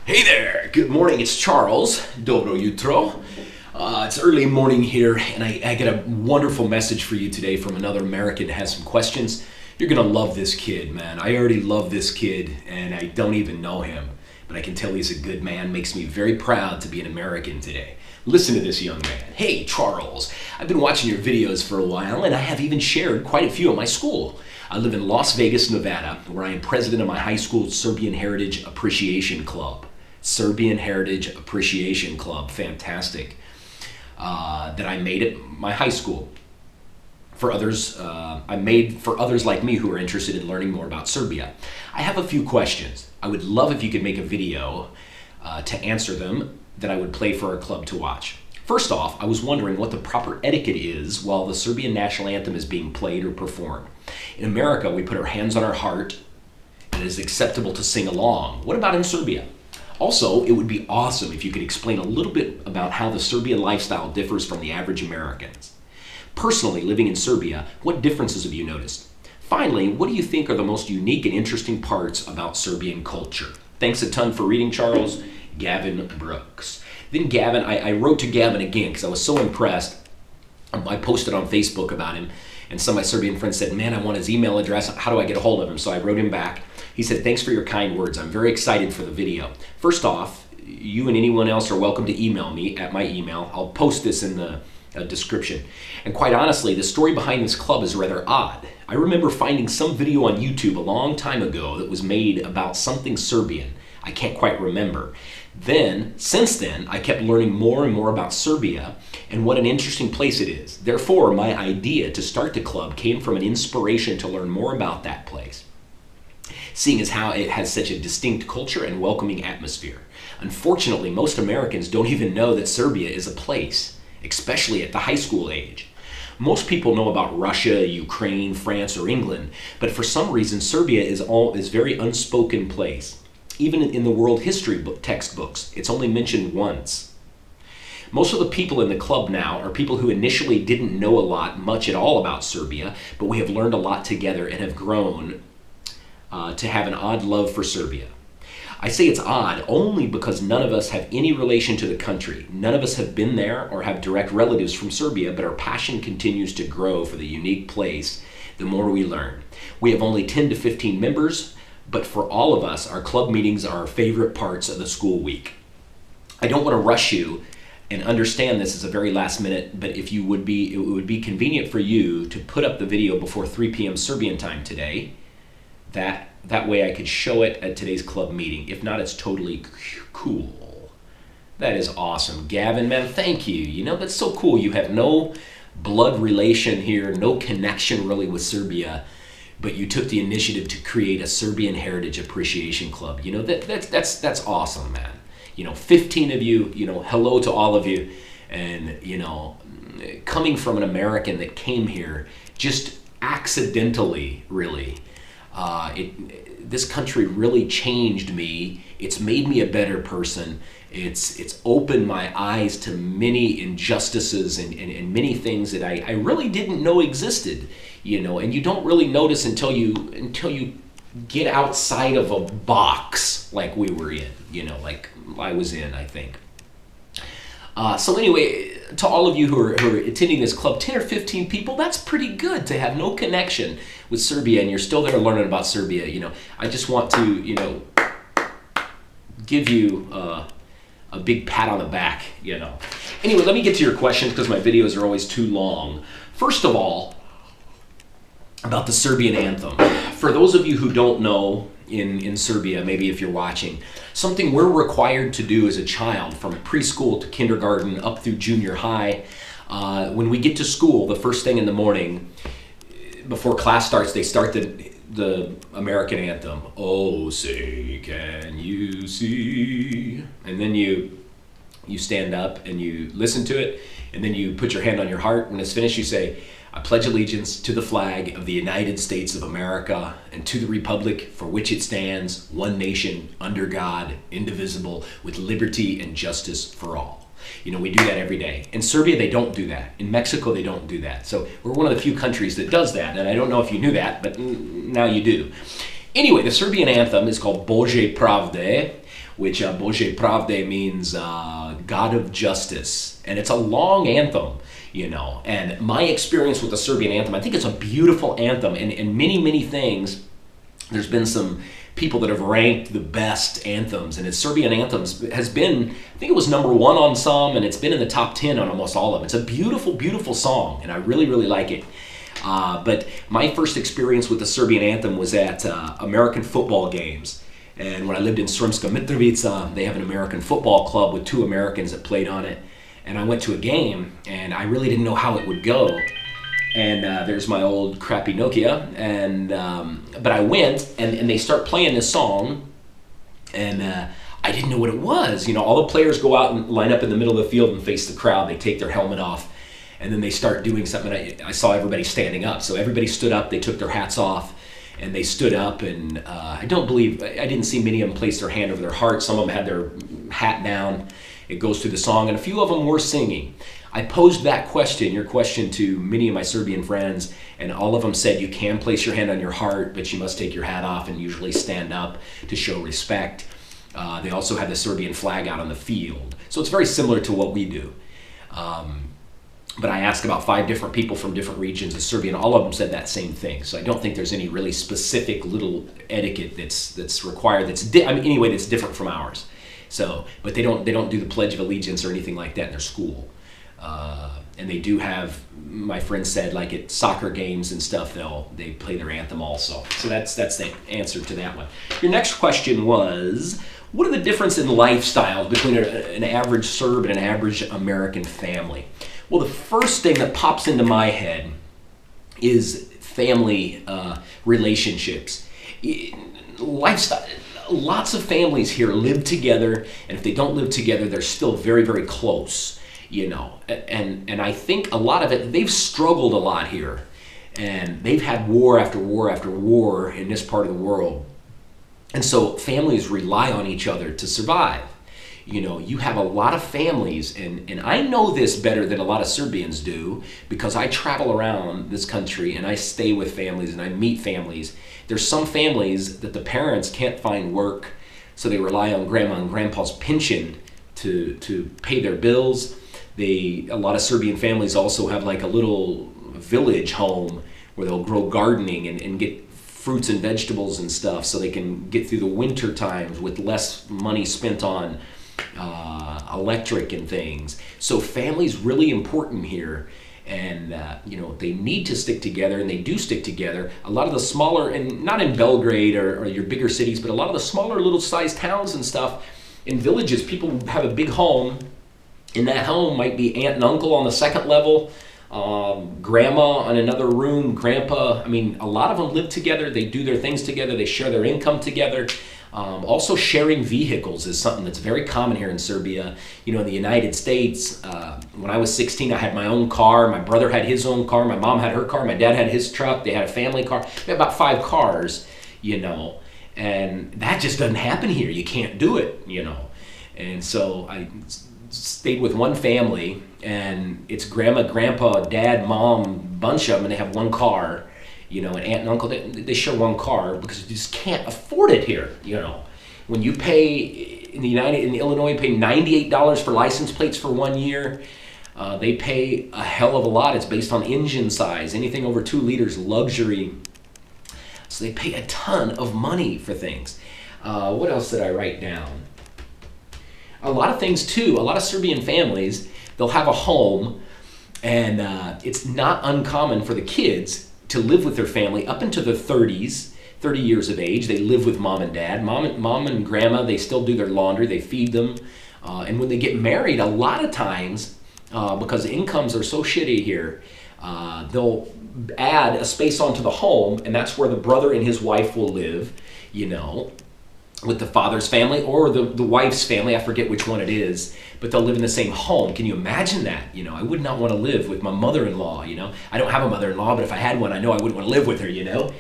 Hey there, good morning, it's Charles. Dobro jutro. It's early morning here, and I get a wonderful message for you today from another American that has some questions. You're gonna love this kid, man. I already love this kid, and I don't even know him, but I can tell he's a good man. Makes me very proud to be an American today. Listen to this young man. Hey, Charles, I've been watching your videos for a while, and I have even shared quite a few at my school. I live in Las Vegas, Nevada, where I am president of my high school's Serbian Heritage Appreciation Club. Serbian Heritage Appreciation Club, fantastic, that I made at my high school. For others, I made for others like me who are interested in learning more about Serbia. I have a few questions. I would love if you could make a video to answer them that I would play for our club to watch. First off, I was wondering what the proper etiquette is while the Serbian National Anthem is being played or performed. In America, we put our hands on our heart and it is acceptable to sing along. What about in Serbia? Also, it would be awesome if you could explain a little bit about how the Serbian lifestyle differs from the average Americans. Personally, living in Serbia, what differences have you noticed? Finally, what do you think are the most unique and interesting parts about Serbian culture? Thanks a ton for reading, Charles. Gavin Brooks. Then Gavin, I wrote to Gavin again because I was so impressed. I posted on Facebook about him, and some of my Serbian friends said, man, I want his email address. How do I get a hold of him? So I wrote him back. He said, thanks for your kind words. I'm very excited for the video. First off, you and anyone else are welcome to email me at my email. I'll post this in the description. And quite honestly, the story behind this club is rather odd. I remember finding some video on YouTube a long time ago that was made about something Serbian. I can't quite remember. Since then, I kept learning more and more about Serbia and what an interesting place it is. Therefore, my idea to start the club came from an inspiration to learn more about that place, seeing as how it has such a distinct culture and welcoming atmosphere. Unfortunately, most Americans don't even know that Serbia is a place, especially at the high school age. Most people know about Russia, Ukraine, France, or England, but for some reason, Serbia is very unspoken place. Even in the world history textbooks, it's only mentioned once. Most of the people in the club now are people who initially didn't know much at all about Serbia, but we have learned a lot together and have grown to have an odd love for Serbia. I say it's odd only because none of us have any relation to the country. None of us have been there or have direct relatives from Serbia, but our passion continues to grow for the unique place the more we learn. We have only 10 to 15 members, but for all of us, our club meetings are our favorite parts of the school week. I don't want to rush you and understand this is a very last minute, but it would be convenient for you to put up the video before 3 p.m. Serbian time today. That way I could show it at today's club meeting. If not, it's totally cool. That is awesome. Gavin, man, thank you. You know, that's so cool. You have no blood relation here, no connection really with Serbia, but you took the initiative to create a Serbian Heritage Appreciation Club. You know, that's awesome, man. You know, 15 of you, you know, hello to all of you. And, you know, coming from an American that came here just accidentally, really, this country really changed me. It's made me a better person. It's opened my eyes to many injustices and many things that I really didn't know existed, you know, and you don't really notice until you get outside of a box like we were in, you know, like I was in, I think. So anyway, to all of you who are attending this club, 10 or 15 people, that's pretty good to have no connection with Serbia and you're still there learning about Serbia. You know, I just want to, you know, give you a big pat on the back, you know. Anyway, let me get to your questions because my videos are always too long. First of all, about the Serbian anthem. For those of you who don't know, in Serbia, maybe if you're watching, something we're required to do as a child from preschool to kindergarten up through junior high. When we get to school, the first thing in the morning, before class starts, they start the American anthem. Oh, say, can you see? And then you stand up and you listen to it, and then you put your hand on your heart. When it's finished, you say, I pledge allegiance to the flag of the United States of America and to the republic for which it stands, one nation, under God, indivisible, with liberty and justice for all. You know, we do that every day. In Serbia, they don't do that. In Mexico, they don't do that. So we're one of the few countries that does that, and I don't know if you knew that, but now you do. Anyway, the Serbian anthem is called Bože Pravde, which Bože Pravde means God of Justice. And it's a long anthem, you know. And my experience with the Serbian anthem, I think it's a beautiful anthem. And many, many things, there's been some people that have ranked the best anthems, and its Serbian anthems has been, I think it was number 1 on some, and it's been in the top 10 on almost all of them. It's a beautiful, beautiful song, and I really, really like it. But my first experience with the Serbian anthem was at American football games. And when I lived in Sremska Mitrovica, they have an American football club with 2 Americans that played on it. And I went to a game, and I really didn't know how it would go. And there's my old crappy Nokia, and but I went, and they start playing this song, and I didn't know what it was. You know, all the players go out and line up in the middle of the field and face the crowd. They take their helmet off, and then they start doing something. I saw everybody standing up, so everybody stood up. They took their hats off, and they stood up, and I didn't see many of them place their hand over their heart. Some of them had their hat down. It goes through the song, and a few of them were singing. I posed that question, your question, to many of my Serbian friends, and all of them said you can place your hand on your heart, but you must take your hat off and usually stand up to show respect. They also had the Serbian flag out on the field. So it's very similar to what we do. But I asked about 5 different people from different regions of Serbia, and all of them said that same thing. So I don't think there's any really specific little etiquette that's required, that's different from ours. So, but they don't do the Pledge of Allegiance or anything like that in their school. And they do have, my friend said, like at soccer games and stuff, they play their anthem also. So that's the answer to that one. Your next question was, what are the differences in lifestyle between an average Serb and an average American family? Well, the first thing that pops into my head is family relationships. Lifestyle. Lots of families here live together, and if they don't live together, they're still very, very close. You know, and I think a lot of it, they've struggled a lot here, and they've had war after war after war in this part of the world, and so families rely on each other to survive. You know, you have a lot of families, and I know this better than a lot of Serbians do because I travel around this country and I stay with families and I meet families. There's some families that the parents can't find work, so they rely on grandma and grandpa's pension to pay their bills. A lot of Serbian families also have like a little village home where they'll grow gardening and get fruits and vegetables and stuff so they can get through the winter times with less money spent on electric and things. So family's really important here, and you know, they need to stick together, and they do stick together. A lot of the smaller, and not in Belgrade or your bigger cities, but a lot of the smaller little sized towns and stuff, in villages, people have a big home. In that home might be aunt and uncle on the second level, grandma on another room, grandpa. I mean, a lot of them live together. They do their things together. They share their income together. Also, sharing vehicles is something that's very common here in Serbia. You know, in the United States, when I was 16, I had my own car. My brother had his own car. My mom had her car. My dad had his truck. They had a family car. We had about 5 cars, you know, and that just doesn't happen here. You can't do it, you know. And so I stayed with one family, and it's grandma, grandpa, dad, mom, bunch of them, and they have one car, you know, and aunt and uncle, they share one car because you just can't afford it here, you know. When you pay, in Illinois, you pay $98 for license plates for 1 year. They pay a hell of a lot. It's based on engine size, anything over 2 liters, luxury. So they pay a ton of money for things. What else did I write down? A lot of things too. A lot of Serbian families, they'll have a home, and it's not uncommon for the kids to live with their family up into their 30s, 30 years of age. They live with mom and dad. Mom and grandma, they still do their laundry, they feed them. And when they get married, a lot of times, because incomes are so shitty here, they'll add a space onto the home, and that's where the brother and his wife will live, you know, with the father's family or the wife's family. I forget which one it is, but they'll live in the same home. Can you imagine that? You know, I would not want to live with my mother-in-law, you know. I don't have a mother-in-law, but if I had one, I know I wouldn't want to live with her, you know.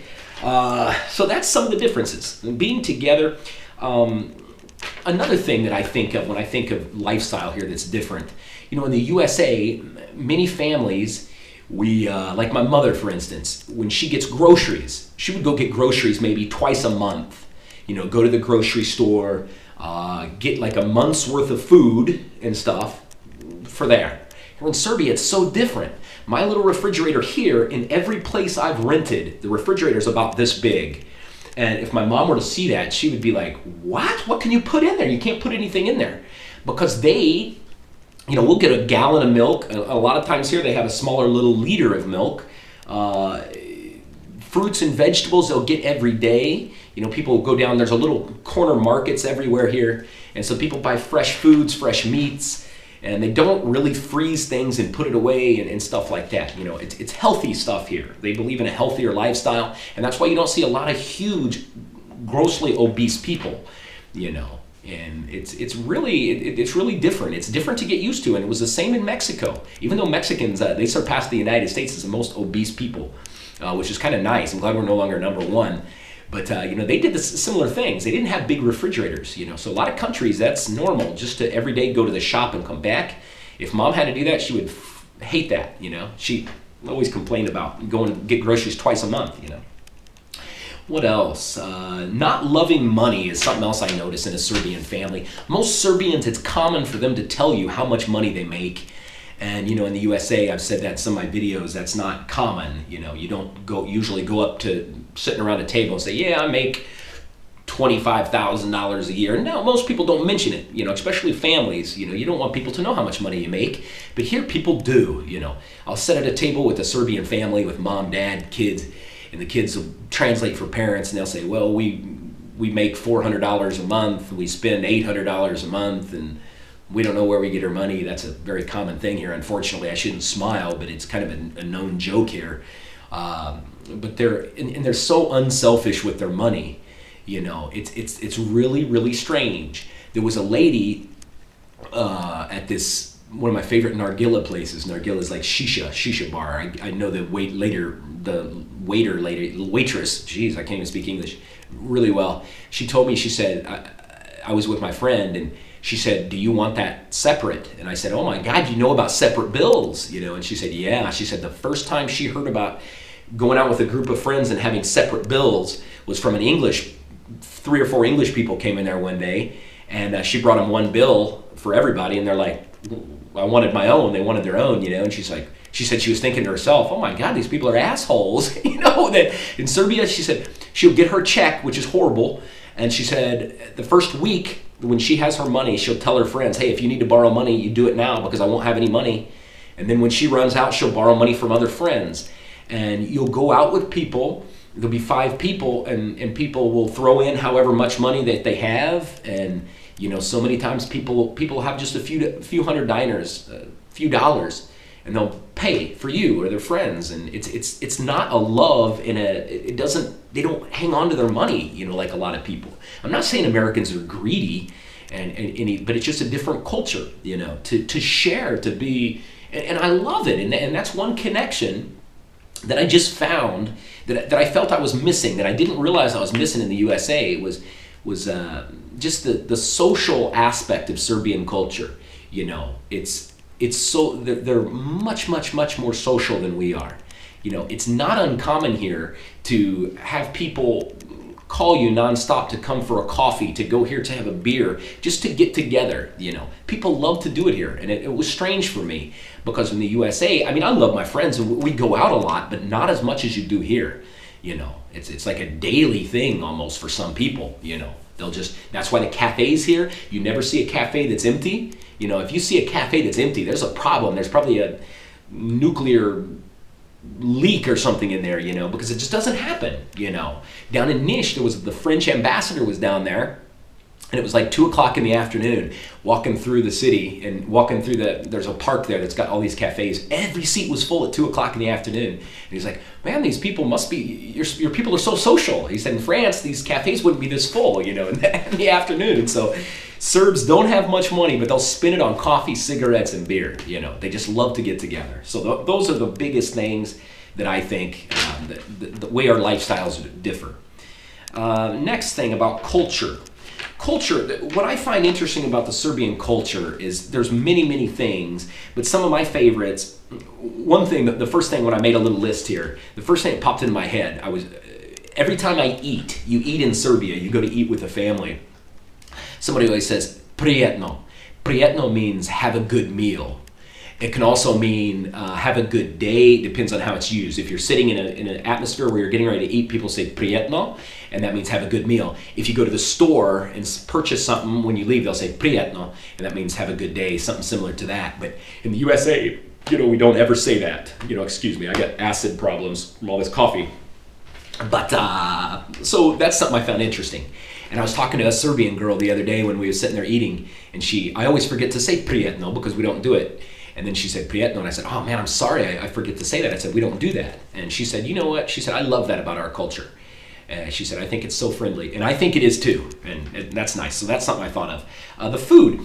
So that's some of the differences. Being together. Another thing that I think of when I think of lifestyle here that's different, you know, in the USA, many families, like my mother, for instance, when she gets groceries, she would go get groceries maybe twice a month. You know, go to the grocery store, get like a month's worth of food and stuff for there. Here in Serbia, it's so different. My little refrigerator here, in every place I've rented, the refrigerator's about this big. And if my mom were to see that, she would be like, what? What can you put in there? You can't put anything in there. Because they, we'll get a gallon of milk. A lot of times here they have a smaller little liter of milk. Fruits and vegetables they'll get every day. People go down, there's a little corner markets everywhere here. And so people buy fresh foods, fresh meats. And they don't really freeze things and put it away and stuff like that. It's healthy stuff here. They believe in a healthier lifestyle, and that's why you don't see a lot of huge, grossly obese people. And it's really different. It's different to get used to, and it was the same in Mexico. Even though Mexicans they surpassed the United States as the most obese people, which is kind of nice. I'm glad we're no longer number one. But they did similar things. They didn't have big refrigerators, so a lot of countries that's normal, just to every day go to the shop and come back. If mom had to do that, she would hate that. She always complained about going to get groceries twice a month. What else? Not loving money is something else I notice in a Serbian family. Most Serbians, it's common for them to tell you how much money they make. And in the USA, I've said that in some of my videos, that's not common. You don't usually go up to sitting around a table and say, yeah, I make $25,000 a year. No, most people don't mention it, especially families. You don't want people to know how much money you make. But here people do, I'll sit at a table with a Serbian family with mom, dad, kids, and the kids will translate for parents and they'll say, well, we make $400 a month, we spend $800 a month, and we don't know where we get our money. That's a very common thing here. Unfortunately, I shouldn't smile, but it's kind of a known joke here. But they're so unselfish with their money. It's really, really strange. There was a lady at this one of my favorite nargila places. Nargila is like shisha bar. I know the waitress. Geez, I can't even speak English really well. She told me. She said I was with my friend and. She said, do you want that separate? And I said, oh my God, you know about separate bills, And she said, yeah. She said the first time she heard about going out with a group of friends and having separate bills was from 3 or 4 English people came in there one day, and she brought them one bill for everybody, and they're like, I wanted my own. They wanted their own, And she said she was thinking to herself, oh my God, these people are assholes, That in Serbia, she said she'll get her check, which is horrible, and she said the first week. When she has her money, she'll tell her friends, hey, if you need to borrow money, you do it now because I won't have any money. And then when she runs out, she'll borrow money from other friends. And you'll go out with people, there'll be 5 people, and people will throw in however much money that they have. And, so many times people have just a few hundred dinars, a few dollars, and they'll pay for you or their friends. And it's not a love they don't hang on to their money, like a lot of people. I'm not saying Americans are greedy, but it's just a different culture, to share, to be, and I love it. And that's one connection that I just found that I felt I was missing, that I didn't realize I was missing in the USA was just the social aspect of Serbian culture. It's so they're much more social than we are. It's not uncommon here to have people call you nonstop to come for a coffee, to go here to have a beer, just to get together. People love to do it here, and it was strange for me because in the USA, I love my friends and we go out a lot, but not as much as you do here. It's like a daily thing almost for some people. That's why the cafes here, you never see a cafe that's empty. If you see a cafe that's empty, there's a problem. There's probably a nuclear leak or something in there, because it just doesn't happen, Down in Niš, there was the French ambassador was down there, and it was like 2 o'clock in the afternoon, walking through the city and there's a park there that's got all these cafes. Every seat was full at 2 o'clock in the afternoon. And he's like, man, these people must be, your people are so social. He said in France, these cafes wouldn't be this full, in the afternoon. And so Serbs don't have much money, but they'll spend it on coffee, cigarettes, and beer. They just love to get together. So those are the biggest things that I think, the way our lifestyles differ. Next thing about culture. Culture, what I find interesting about the Serbian culture is there's many things, but some of my favorites, one thing, the first thing when I made a little list here, the first thing that popped into my head, every time you eat in Serbia, you go to eat with a family. Somebody always says prijetno. Prijetno means have a good meal. It can also mean have a good day. Depends on how it's used. If you're sitting in an atmosphere where you're getting ready to eat, people say prijetno, and that means have a good meal. If you go to the store and purchase something, when you leave, they'll say prijetno, and that means have a good day, something similar to that. But in the USA, we don't ever say that. Excuse me, I got acid problems from all this coffee. But so that's something I found interesting. And I was talking to a Serbian girl the other day when we were sitting there eating, and I always forget to say prijetno because we don't do it. And then she said prijetno, and I said, oh man, I'm sorry, I forget to say that. I said, we don't do that. And she said, you know what? She said, I love that about our culture. She said, I think it's so friendly. And I think it is too. And that's nice. So that's something I thought of. The food.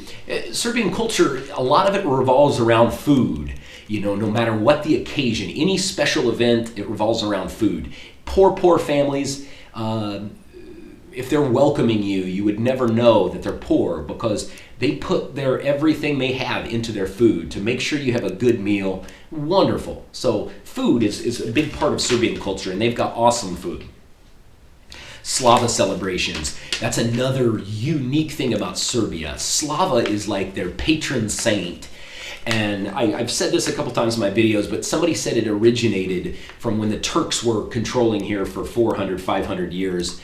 Serbian culture, a lot of it revolves around food. No matter what the occasion, any special event, it revolves around food. Poor families, if they're welcoming you, you would never know that they're poor because they put everything they have into their food to make sure you have a good meal. Wonderful. So food is a big part of Serbian culture, and they've got awesome food. Slava celebrations. That's another unique thing about Serbia. Slava is like their patron saint. And I've said this a couple times in my videos, but somebody said it originated from when the Turks were controlling here for 400, 500 years.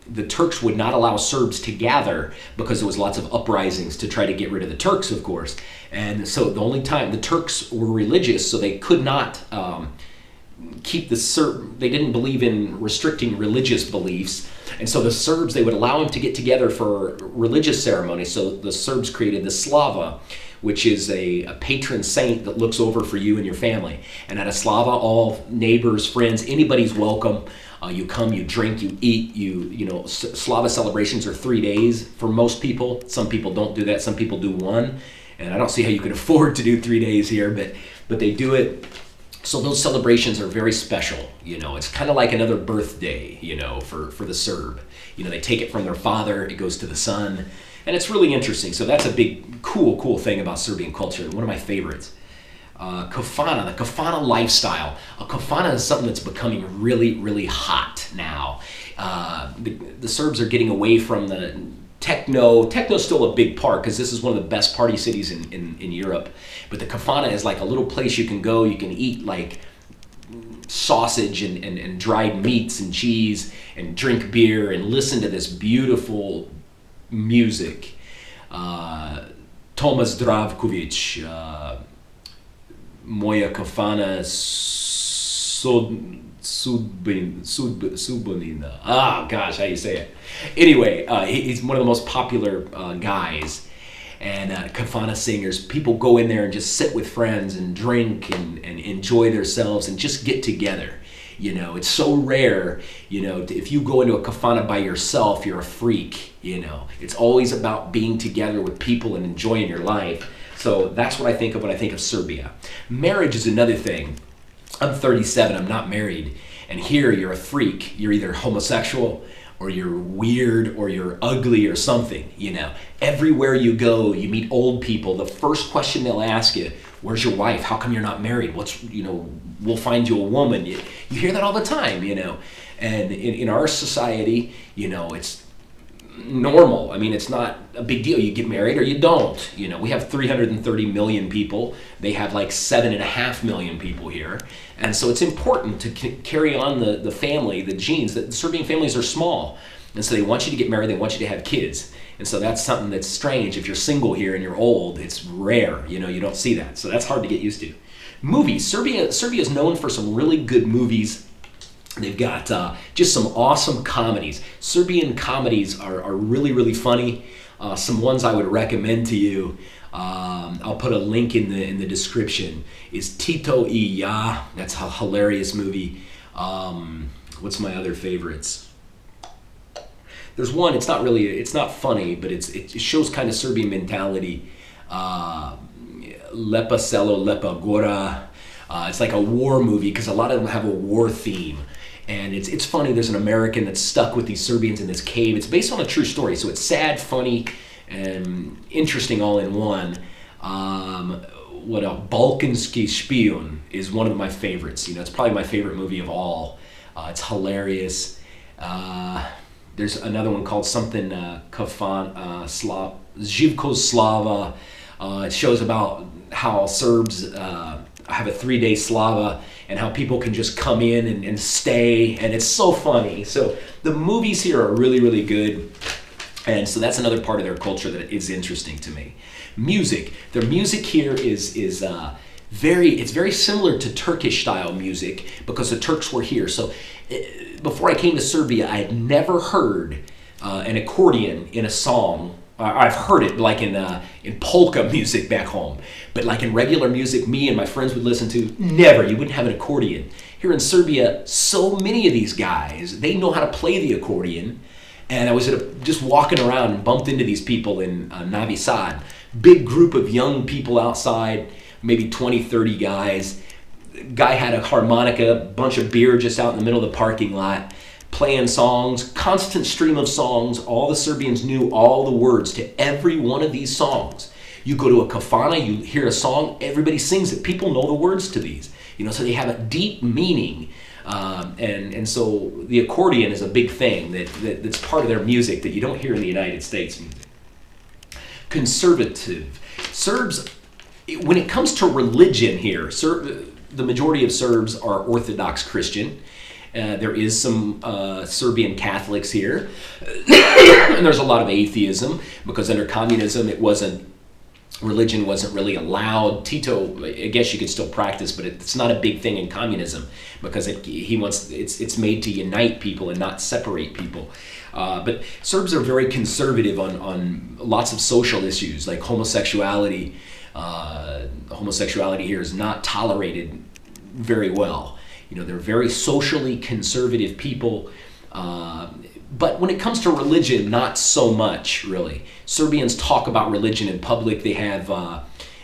The Turks would not allow Serbs to gather because there was lots of uprisings to try to get rid of the Turks, of course. And so the only time the Turks were religious, so they could not keep they didn't believe in restricting religious beliefs. And so the Serbs, they would allow them to get together for religious ceremonies. So the Serbs created the Slava, which is a patron saint that looks over for you and your family. And at a Slava, all neighbors, friends, anybody's welcome. You come, you drink, you eat, Slava celebrations are 3 days for most people. Some people don't do that. Some people do one. And I don't see how you could afford to do 3 days here, but they do it. So those celebrations are very special. It's kind of like another birthday, for the Serb. They take it from their father, it goes to the son. And it's really interesting. So that's a big, cool thing about Serbian culture. One of my favorites. Kafana, the Kafana lifestyle. A Kafana is something that's becoming really hot now. The Serbs are getting away from the techno. Techno's still a big part because this is one of the best party cities in Europe. But the Kafana is like a little place you can go. You can eat like sausage and dried meats and cheese and drink beer and listen to this beautiful music. Tomas Zdravkovic, Moja Kafana Subonina. Ah, gosh, how you say it? Anyway, he's one of the most popular guys. And Kafana singers, people go in there and just sit with friends and drink and enjoy themselves and just get together. It's so rare, if you go into a Kafana by yourself, you're a freak, It's always about being together with people and enjoying your life. So that's what I think of when I think of Serbia. Marriage is another thing. I'm 37, I'm not married. And here you're a freak. You're either homosexual or you're weird or you're ugly or something, Everywhere you go, you meet old people. The first question they'll ask you, where's your wife? How come you're not married? We'll find you a woman. You hear that all the time, And in our society, it's normal. I mean, it's not a big deal. You get married or you don't. We have 330 million people. They have like 7.5 million people here. And so it's important to carry on the family, the genes. The Serbian families are small. And so they want you to get married. They want you to have kids. And so that's something that's strange. If you're single here and you're old, it's rare. You don't see that. So that's hard to get used to. Movies. Serbia is known for some really good movies. They've got just some awesome comedies. Serbian comedies are really funny. Some ones I would recommend to you. I'll put a link in the description. Is Tito I Ja. That's a hilarious movie. What's my other favorites? There's one. It's not funny, but it shows kind of Serbian mentality. Lepa Selo, Lepa Gora. It's like a war movie because a lot of them have a war theme. And it's funny, there's an American that's stuck with these Serbians in this cave. It's based on a true story, so it's sad, funny, and interesting all in one. Balkanski Špijun is one of my favorites. It's probably my favorite movie of all. It's hilarious. There's another one called something Živko Slava. It shows about how Serbs have a 3-day Slava and how people can just come in and stay, and it's so funny. So the movies here are really, really good, and so that's another part of their culture that is interesting to me. Music. Their music here is very similar to Turkish style music because the Turks were here. So before I came to Serbia, I had never heard an accordion in a song. I've heard it like in polka music back home, but like in regular music, me and my friends would listen to, never. You wouldn't have an accordion. Here in Serbia, so many of these guys, they know how to play the accordion, and I was just walking around and bumped into these people in Novi Sad. Big group of young people outside, maybe 20, 30 guys. Guy had a harmonica, bunch of beer just out in the middle of the parking lot, playing songs, constant stream of songs. All the Serbians knew all the words to every one of these songs. You go to a kafana, you hear a song, everybody sings it. People know the words to these, so they have a deep meaning. And so the accordion is a big thing that's part of their music that you don't hear in the United States. Conservative. Serbs, when it comes to religion here, the majority of Serbs are Orthodox Christian. There is some Serbian Catholics here, and there's a lot of atheism because under communism, religion wasn't really allowed. Tito, I guess you could still practice, but it's not a big thing in communism because it's made to unite people and not separate people. But Serbs are very conservative on lots of social issues like homosexuality. Homosexuality here is not tolerated very well. They're very socially conservative people, but when it comes to religion, not so much, really. Serbians talk about religion in public. They have,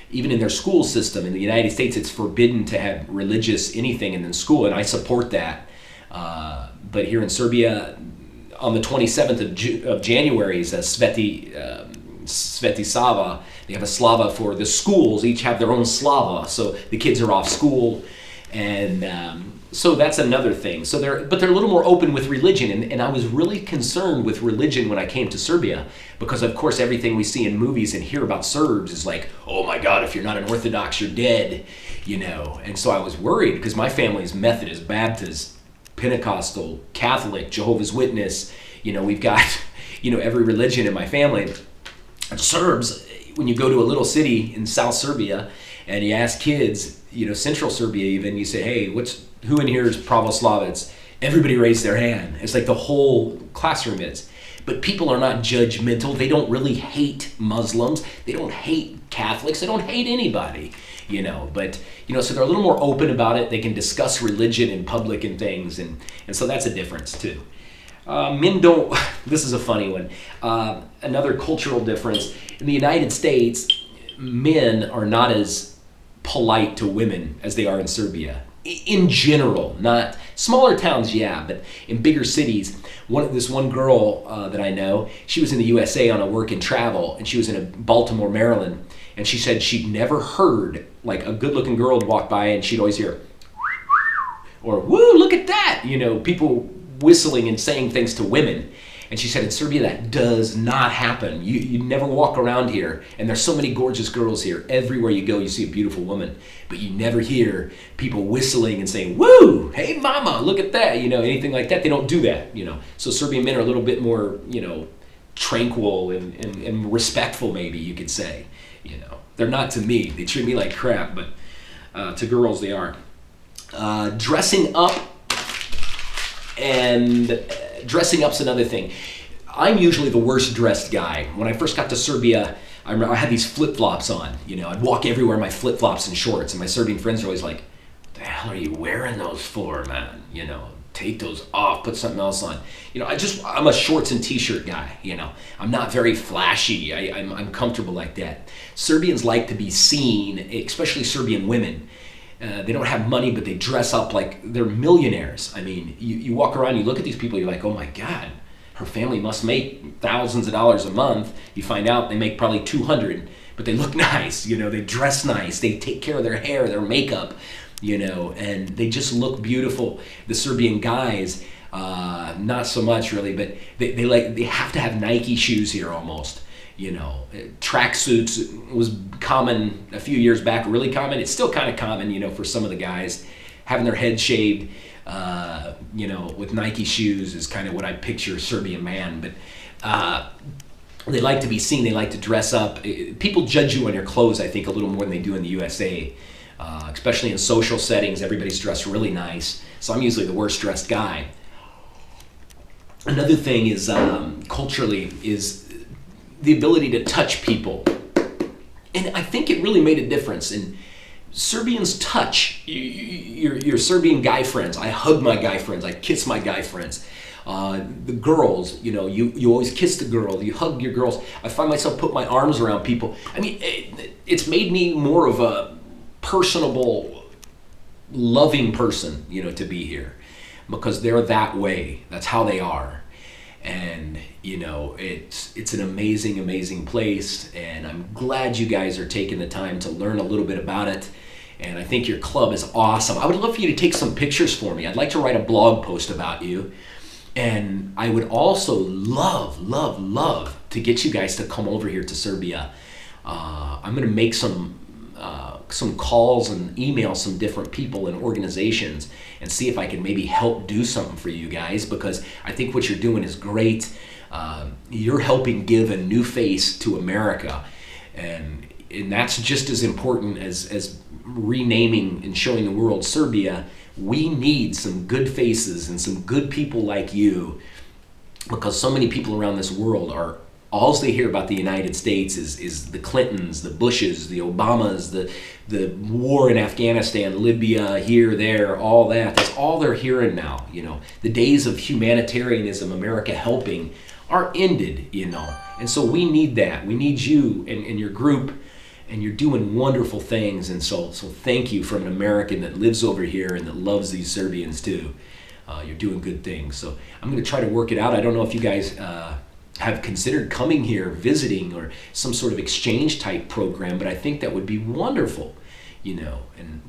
even in their school system, in the United States, it's forbidden to have religious anything in the school, and I support that. But here in Serbia, on the 27th of January is a Sveti Sava. They have a slava for the schools. Each have their own slava, so the kids are off school. And so that's another thing. So they're a little more open with religion, and I was really concerned with religion when I came to Serbia because, of course, everything we see in movies and hear about Serbs is like, oh my God, if you're not an Orthodox, you're dead, And so I was worried because my family is Methodist, Baptist, Pentecostal, Catholic, Jehovah's Witness. We've got every religion in my family. And Serbs, when you go to a little city in South Serbia and you ask kids, Central Serbia even, you say, hey, who in here is Pravoslavac? Everybody raised their hand. It's like the whole classroom is. But people are not judgmental. They don't really hate Muslims. They don't hate Catholics. They don't hate anybody, But, so they're a little more open about it. They can discuss religion in public and things. And so that's a difference, too. Men don't, this is a funny one. Another cultural difference. In the United States, men are not as polite to women as they are in Serbia. In general, not smaller towns, yeah, but in bigger cities. This one girl that I know, she was in the USA on a work and travel, and she was in Baltimore, Maryland, and she said she'd never heard like a good-looking girl would walk by, and she'd always hear, or woo, look at that, people whistling and saying things to women. And she said in Serbia that does not happen. You never walk around here, and there's so many gorgeous girls here. Everywhere you go, you see a beautiful woman, but you never hear people whistling and saying, woo, hey mama, look at that, anything like that. They don't do that, So Serbian men are a little bit more, tranquil and respectful, maybe you could say, They're not to me. They treat me like crap, but to girls they are. Dressing up. And dressing up's another thing. I'm usually the worst dressed guy. When I first got to Serbia, I remember I had these flip-flops on. I'd walk everywhere in my flip-flops and shorts, and my Serbian friends are always like, what the hell are you wearing those for, man? Take those off, put something else on. I'm a shorts and t-shirt guy, I'm not very flashy. I'm comfortable like that. Serbians like to be seen, especially Serbian women. They don't have money, but they dress up like they're millionaires. I mean, you walk around, you look at these people, you're like, oh my God, her family must make thousands of dollars a month. You find out they make probably 200, but they look nice, they dress nice, they take care of their hair, their makeup, and they just look beautiful. The Serbian guys, Not so much really, but they have to have Nike shoes here almost. You know, tracksuits was common a few years back, really common. It's still kind of common, you know, for some of the guys having their head shaved. You know, with Nike shoes is kind of what I picture a Serbian man. But they like to be seen. They like to dress up. People judge you on your clothes, I think, a little more than they do in the USA. Especially in social settings, everybody's dressed really nice. So I'm usually the worst dressed guy. Another thing is culturally is the ability to touch people. And I think it really made a difference. And Serbians touch your Serbian guy friends. I hug my guy friends. I kiss my guy friends. The girls, you know, you always kiss the girl. You hug your girls. I find myself put my arms around people. I mean, it's made me more of a personable, loving person, you know, to be here. Because they're that way. That's how they are. And, you know, it's an amazing, amazing place. And I'm glad you guys are taking the time to learn a little bit about it. And I think your club is awesome. I would love for you to take some pictures for me. I'd like to write a blog post about you. And I would also love, love, love to get you guys to come over here to Serbia. I'm going to make some calls and email some different people and organizations and see if I can maybe help do something for you guys, because I think what you're doing is great. You're helping give a new face to America, and that's just as important as renaming and showing the world Serbia. We need some good faces and some good people like you, because so many people around this world are, all they hear about the United States is the Clintons, the Bushes, the Obamas, the war in Afghanistan, Libya, here, there, all that. That's all they're hearing now, you know. The days of humanitarianism, America helping, are ended, you know. And so we need that. We need you and your group, and you're doing wonderful things. And so thank you from an American that lives over here and that loves these Serbians too. You're doing good things. So I'm going to try to work it out. I don't know if you guys have considered coming here, visiting, or some sort of exchange type program, but I think that would be wonderful, you know, and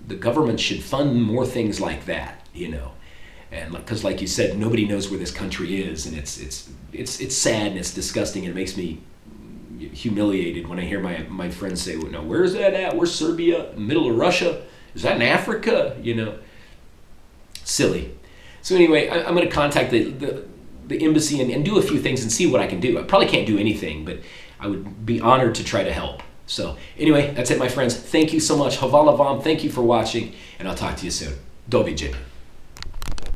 the government should fund more things like that, you know, and because like you said, nobody knows where this country is, and it's sad and it's disgusting, and it makes me humiliated when I hear my friends say, well, no, where's that at? Where's Serbia? Middle of Russia? Is that in Africa? You know, silly. So anyway, I'm going to contact the embassy and do a few things and see what I can do. I probably can't do anything, but I would be honored to try to help. So anyway, that's it, my friends. Thank you so much. Hvala vam. Thank you for watching, and I'll talk to you soon. Do viđenja.